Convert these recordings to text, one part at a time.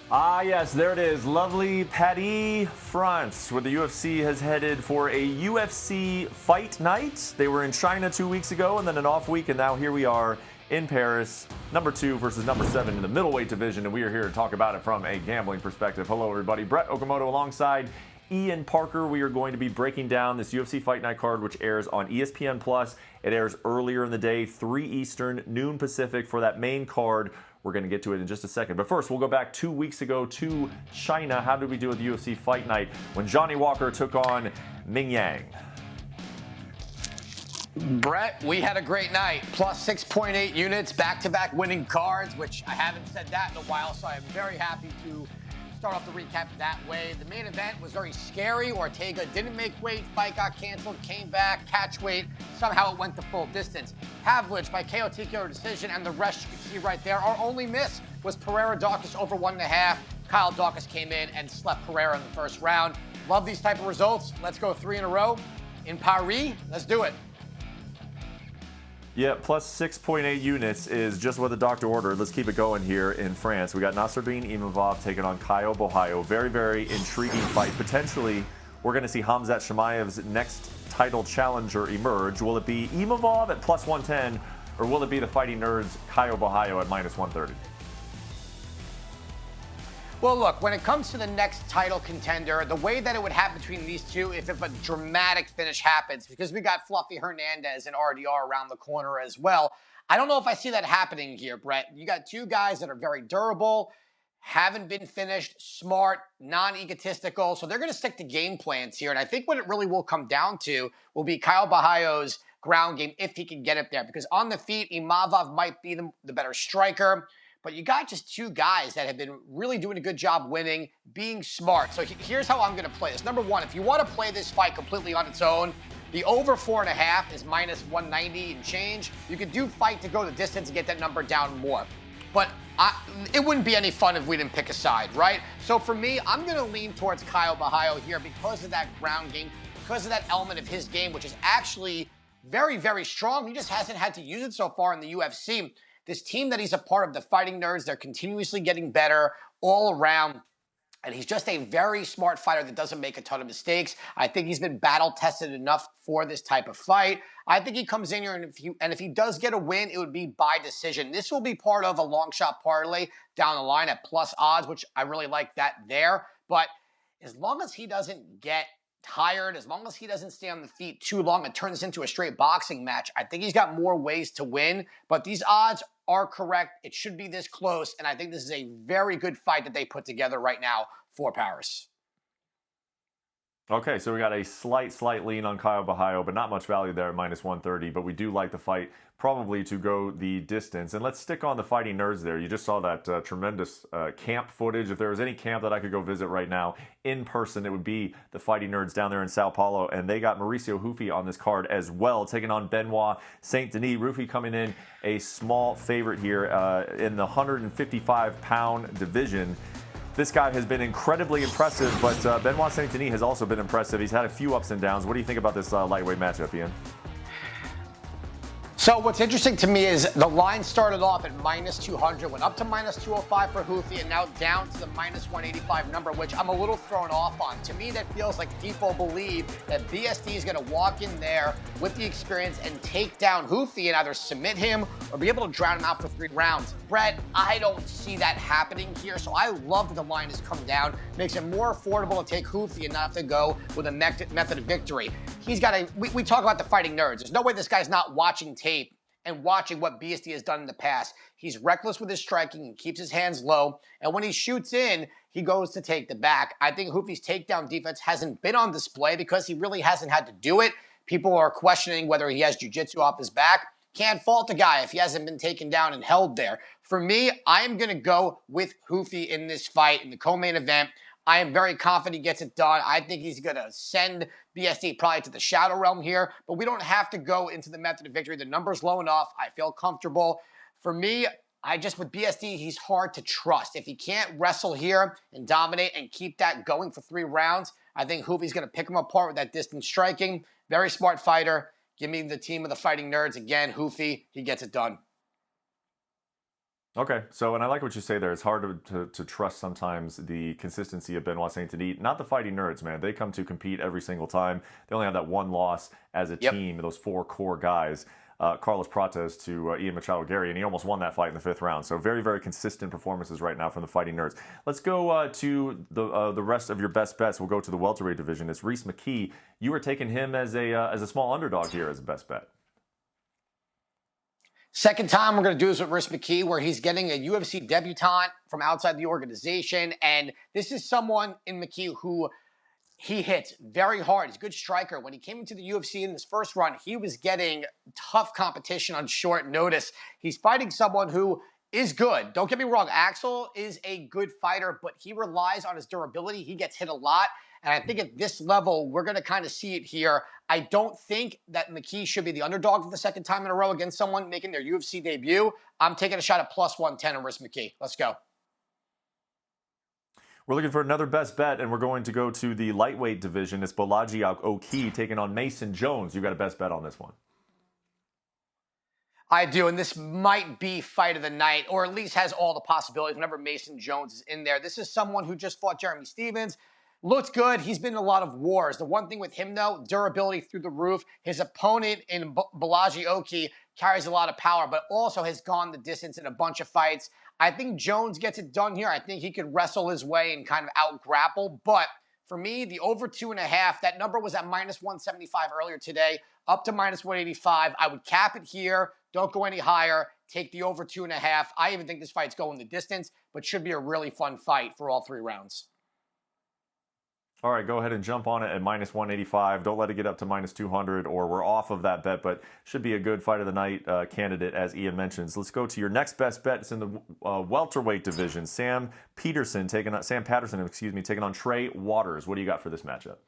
Ah, yes, there it is. Lovely Paris, France, where the UFC has headed for a UFC Fight Night. They were in China 2 weeks ago and then an off week, and now here we are in Paris, number 2 versus number 7 in the middleweight division, and we are here to talk about it from a gambling perspective. Hello, everybody. Brett Okamoto alongside Ian Parker. We are going to be breaking down this UFC Fight Night card, which airs on ESPN Plus. It airs earlier in the day, 3 Eastern, noon Pacific for that main card. We're going to get to it in just a second. But first, we'll go back 2 weeks ago to China. How did we do with the UFC Fight Night when Johnny Walker took on Ming Yang? Brett, we had a great night. Plus 6.8 units, back-to-back winning cards, which I haven't said that in a while, so I'm very happy to start off the recap that way. The main event was very scary. Ortega didn't make weight. Fight got canceled, came back, catch weight. Somehow it went the full distance. Havlich by KO TKO decision, and the rest you can see right there. Our only miss was Pereira Dawkins over 1.5. Kyle Dawkins came in and slept Pereira in the first round. Love these type of results. Let's go 3 in a row in Paris. Let's do it. Yeah, plus 6.8 units is just what the doctor ordered. Let's keep it going here in France. We got Nassourdine Imavov taking on Caio Borralho. Very, very intriguing fight. Potentially, we're going to see Khamzat Chimaev's next title challenger emerge. Will it be Imavov at plus 110, or will it be the Fighting Nerds' Caio Borralho at minus 130? Well, look, when it comes to the next title contender, the way that it would happen between these two, if a dramatic finish happens, because we got Fluffy Hernandez and RDR around the corner as well, I don't know if I see that happening here, Brett. You got two guys that are very durable, haven't been finished, smart, non-egotistical, so they're going to stick to game plans here, and I think what it really will come down to will be Caio Borralho's ground game, if he can get it there, because on the feet, Imavov might be the better striker. But you got just two guys that have been really doing a good job winning, being smart. So here's how I'm going to play this. Number one, if you want to play this fight completely on its own, the over 4.5 is minus 190 and change. You could do fight to go the distance and get that number down more. But it wouldn't be any fun if we didn't pick a side, right? So for me, I'm going to lean towards Caio Borralho here because of that ground game, because of that element of his game, which is actually very, very strong. He just hasn't had to use it so far in the UFC. This team that he's a part of, the Fighting Nerds, they're continuously getting better all around. And he's just a very smart fighter that doesn't make a ton of mistakes. I think he's been battle-tested enough for this type of fight. I think he comes in here, and if he does get a win, it would be by decision. This will be part of a long shot parlay down the line at plus odds, which I really like that there. But as long as he doesn't get tired, as long as he doesn't stay on the feet too long and turn this into a straight boxing match, I think he's got more ways to win. But these odds are correct. It should be this close, and I think this is a very good fight that they put together right now for Paris. Okay, so we got a slight lean on Caio Borralho, but not much value there at minus 130. But we do like the fight probably to go the distance. And let's stick on the Fighting Nerds there. You just saw that tremendous camp footage. If there was any camp that I could go visit right now in person, it would be the Fighting Nerds down there in Sao Paulo. And they got Mauricio Ruffy on this card as well, taking on Benoit Saint Denis. Ruffy coming in a small favorite here in the 155-pound division. This guy has been incredibly impressive, but Benoit Saint Denis has also been impressive. He's had a few ups and downs. What do you think about this lightweight matchup, Ian? So what's interesting to me is the line started off at minus 200, went up to minus 205 for Ruffy, and now down to the minus 185 number, which I'm a little thrown off on. To me, that feels like people believe that BSD is going to walk in there with the experience and take down Ruffy and either submit him or be able to drown him out for 3 rounds. Brett, I don't see that happening here, so I love that the line has come down. Makes it more affordable to take Ruffy and not have to go with a method of victory. He's got a, we talk about the Fighting Nerds. There's no way this guy's not watching tape and watching what BSD has done in the past. He's reckless with his striking and keeps his hands low. And when he shoots in, he goes to take the back. I think Ruffy's takedown defense hasn't been on display because he really hasn't had to do it. People are questioning whether he has jiu-jitsu off his back. Can't fault a guy if he hasn't been taken down and held there. For me, I am going to go with Ruffy in this fight in the co-main event. I am very confident he gets it done. I think he's going to send BSD probably to the shadow realm here, but we don't have to go into the method of victory. The number's low enough. I feel comfortable. For me, with BSD, he's hard to trust. If he can't wrestle here and dominate and keep that going for 3 rounds, I think Ruffy's going to pick him apart with that distance striking. Very smart fighter. Give me the team of the Fighting Nerds. Again, Ruffy, he gets it done. Okay, so, and I like what you say there. It's hard to trust sometimes the consistency of Benoit Saint-Denis. Not the Fighting Nerds, man. They come to compete every single time. They only have that one loss as a team, those four core guys. Carlos Prates to Ian Machado Gary, and he almost won that fight in the 5th round. So very, very consistent performances right now from the Fighting Nerds. Let's go to the rest of your best bets. We'll go to the welterweight division. It's Rhys McKee. You were taking him as a small underdog here as a best bet. Second time we're going to do this with Rhys McKee, where he's getting a UFC debutant from outside the organization. And this is someone in McKee who he hits very hard. He's a good striker. When he came into the UFC in this first run, he was getting tough competition on short notice. He's fighting someone who is good. Don't get me wrong. Axel is a good fighter, but he relies on his durability. He gets hit a lot. And I think at this level, we're going to kind of see it here. I don't think that McKee should be the underdog for the second time in a row against someone making their UFC debut. I'm taking a shot at plus 110 on Rhys McKee. Let's go. We're looking for another best bet, and we're going to go to the lightweight division. It's Bolaji Oki taking on Mason Jones. You've got a best bet on this one. I do, and this might be fight of the night, or at least has all the possibilities whenever Mason Jones is in there. This is someone who just fought Jeremy Stephens. Looks good. He's been in a lot of wars. The one thing with him, though, durability through the roof. His opponent in Bolaji Oki carries a lot of power, but also has gone the distance in a bunch of fights. I think Jones gets it done here. I think he could wrestle his way and kind of out-grapple. But for me, the over 2.5, that number was at minus 175 earlier today, up to minus 185. I would cap it here. Don't go any higher. Take the over 2.5. I even think this fight's going the distance, but should be a really fun fight for all 3 rounds. All right, go ahead and jump on it at minus 185. Don't let it get up to minus 200, or we're off of that bet, but should be a good fight of the night candidate, as Ian mentions. Let's go to your next best bet. It's in the welterweight division. Sam Patterson taking on Trey Waters. What do you got for this matchup?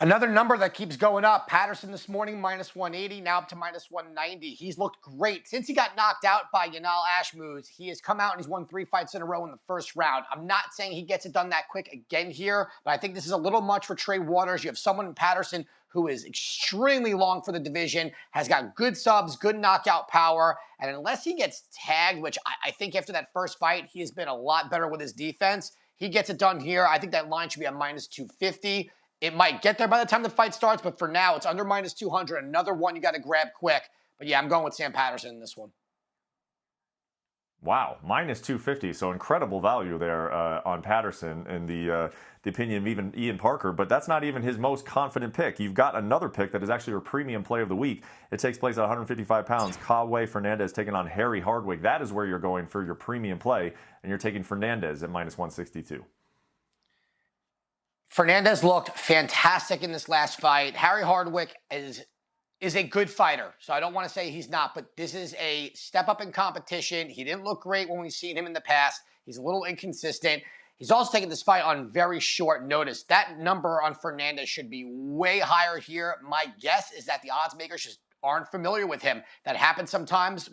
Another number that keeps going up. Patterson this morning, minus 180, now up to minus 190. He's looked great. Since he got knocked out by Yanal Ashmouz, he has come out and he's won 3 fights in a row in the first round. I'm not saying he gets it done that quick again here, but I think this is a little much for Trey Waters. You have someone in Patterson who is extremely long for the division, has got good subs, good knockout power, and unless he gets tagged, which I think after that first fight, he has been a lot better with his defense, he gets it done here. I think that line should be at minus 250. It might get there by the time the fight starts, but for now, it's under minus 200. Another one you got to grab quick. But yeah, I'm going with Sam Patterson in this one. Wow, minus 250. So incredible value there on Patterson in the opinion of even Ian Parker. But that's not even his most confident pick. You've got another pick that is actually your premium play of the week. It takes place at 155 pounds. Kawhi Fernandez taking on Harry Hardwick. That is where you're going for your premium play, and you're taking Fernandez at minus 162. Fernandez looked fantastic in this last fight. Harry Hardwick is a good fighter, so I don't want to say he's not, but this is a step up in competition. He didn't look great when we've seen him in the past. He's a little inconsistent. He's also taking this fight on very short notice. That number on Fernandez should be way higher here. My guess is that the odds makers just aren't familiar with him. That happens sometimes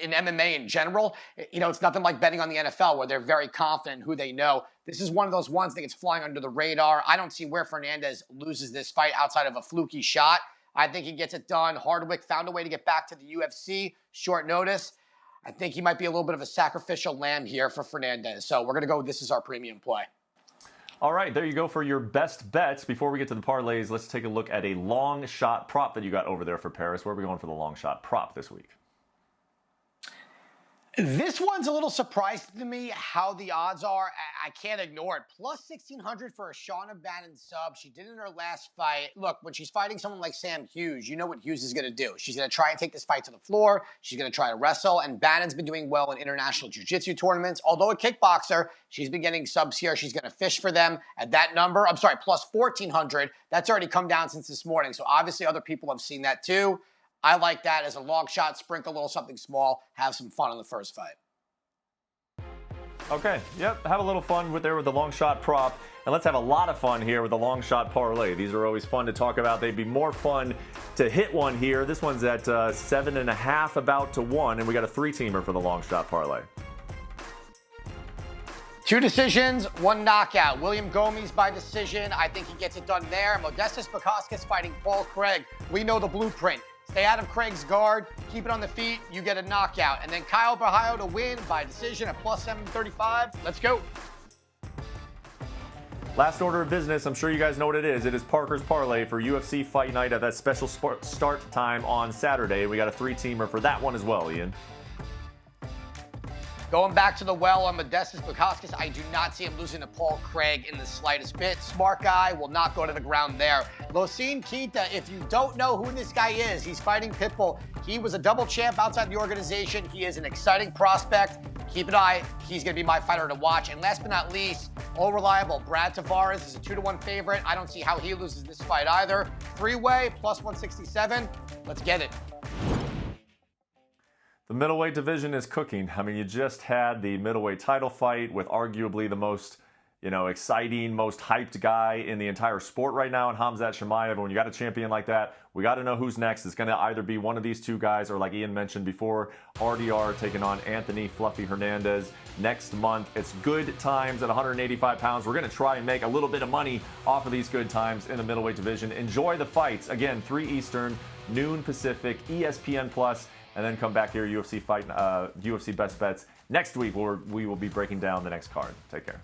in MMA in general. You know, it's nothing like betting on the NFL where they're very confident in who they know. This is one of those ones that gets flying under the radar. I don't see where Fernandez loses this fight outside of a fluky shot. I think he gets it done. Hardwick found a way to get back to the UFC, short notice. I think he might be a little bit of a sacrificial lamb here for Fernandez. So we're going to go with this as our premium play. All right, there you go for your best bets. Before we get to the parlays, let's take a look at a long shot prop that you got over there for Paris. Where are we going for the long shot prop this week? This one's a little surprising to me how the odds are. I can't ignore it. Plus 1,600 for a Shauna Bannon sub. She did it in her last fight. Look, when she's fighting someone like Sam Hughes, you know what Hughes is going to do. She's going to try and take this fight to the floor. She's going to try to wrestle. And Bannon's been doing well in international jiu-jitsu tournaments. Although a kickboxer, she's been getting subs here. She's going to fish for them at that number. Plus 1,400. That's already come down since this morning. So obviously other people have seen that too. I like that as a long shot, sprinkle a little something small, have some fun in the first fight. Okay, yep, have a little fun with the long shot prop, and let's have a lot of fun here with the long shot parlay. These are always fun to talk about. They'd be more fun to hit one here. This one's at 7.5 about to 1, and we got a 3-teamer for the long shot parlay. 2 decisions, 1 knockout. William Gomes by decision. I think he gets it done there. Modestas Bukauskas fighting Paul Craig. We know the blueprint. Stay out of Craig's guard. Keep it on the feet. You get a knockout. And then Caio Borralho to win by decision at plus 735. Let's go. Last order of business, I'm sure you guys know what it is. It is Parker's Parlay for UFC Fight Night at that special start time on Saturday. We got a 3-teamer for that one as well, Ian. Going back to the well on Modestas Bukauskas, I do not see him losing to Paul Craig in the slightest bit. Smart guy, will not go to the ground there. Losine Kita, if you don't know who this guy is, he's fighting Pitbull. He was a double champ outside the organization. He is an exciting prospect. Keep an eye. He's going to be my fighter to watch. And last but not least, all reliable, Brad Tavares is a 2-1 favorite. I don't see how he loses this fight either. 3-way, plus 167. Let's get it. The middleweight division is cooking. I mean, you just had the middleweight title fight with arguably the most, exciting, most hyped guy in the entire sport right now in Khamzat Chimaev. And when you got a champion like that, we got to know who's next. It's going to either be one of these two guys or, like Ian mentioned before, RDR taking on Anthony Fluffy Hernandez next month. It's good times at 185 pounds. We're going to try and make a little bit of money off of these good times in the middleweight division. Enjoy the fights. Again, 3 Eastern, noon Pacific, ESPN Plus. And then come back here, UFC Best Bets next week, where we will be breaking down the next card. Take care.